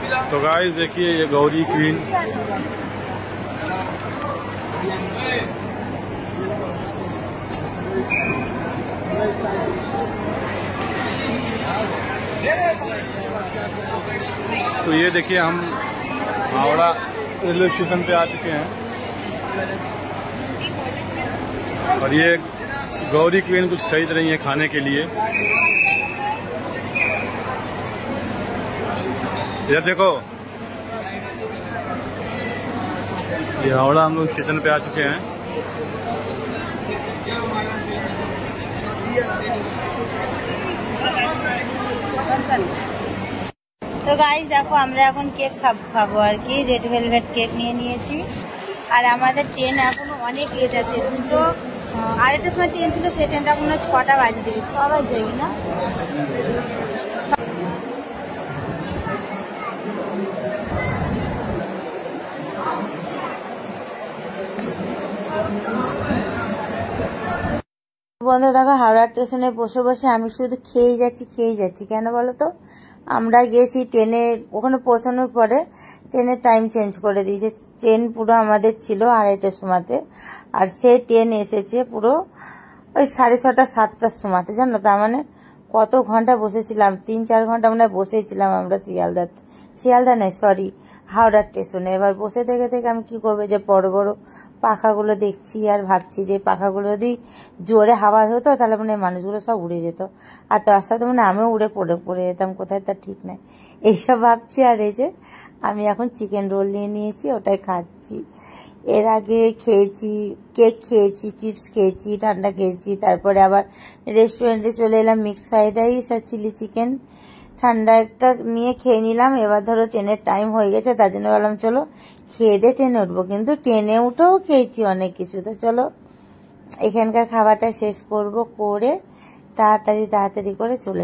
तो गाइस देखिए ये गौरी क्वीन तो ये देखिए हम हावड़ा रेलवे स्टेशन पे आ चुके हैं और ये गौरी क्वीन कुछ खरीद रही है खाने के लिए। इधर देखो ये हावड़ा हम लोग स्टेशन पे आ चुके हैं। তো গাইস দেখো আমরা এখন কেক খাবো আর কি, রেড ভেলভেট কেক নিয়ে নিয়েছি। আর আমাদের ট্রেন এখনো অনেক লেট আছে, 2:30টার সময় ট্রেন ছিল, সেই ট্রেনটা এখনো 6টা বাজে দেবে, 6 বাজে যাবে না। বন্ধু দেখো হাওড়া স্টেশনে বসে বসে আমি শুধু খেয়ে যাচ্ছি কেন বলো তো, আমরা গেছি ট্রেনে, ওখানে পৌঁছানোর পরে ট্রেনের টাইম চেঞ্জ করে দিয়েছে। ট্রেন পুরো আমাদের ছিল 2:30টার সময়তে, আর সেই ট্রেন এসেছে পুরো ওই 6:30 7টার সময়তে, জানো। তার মানে কত ঘন্টা বসেছিলাম, 3-4 ঘন্টা মানে বসেছিলাম আমরা শিয়ালদা নেই সরি হাওড়া স্টেশনে। এবার বসে থেকে আমি কি করবো, যে বড় বড় পাখাগুলো দেখছি আর ভাবছি যে পাখাগুলো যদি জোরে হাওয়া হতো তাহলে মানে মানুষগুলো সব উড়ে যেত, আর তার সাথে মানে আমিও পড়ে যেতাম কোথায়, তার ঠিক নাই। এইসব ভাবছি। আর এই যে আমি এখন চিকেন রোল নিয়ে নিয়েছি, ওটাই খাচ্ছি। এর আগে খেয়েছি কেক খেয়েছি, চিপস খেয়েছি, ঠান্ডা খেয়েছি, তারপরে আবার রেস্টুরেন্টে চলে এলাম, মিক্স ফ্রাইড রাইস আর চিলি চিকেন ঠান্ডা একটা নিয়ে খেয়ে নিলাম। এবার ধরো ট্রেনের টাইম হয়ে গেছে, তার জন্য বললাম চলো খেয়ে দিয়ে ট্রেনে উঠবো, কিন্তু ট্রেনে উঠেও খেয়েছি অনেক কিছু। তো চলো এখানকার খাবারটা শেষ করব, করে তাড়াতাড়ি করে চলে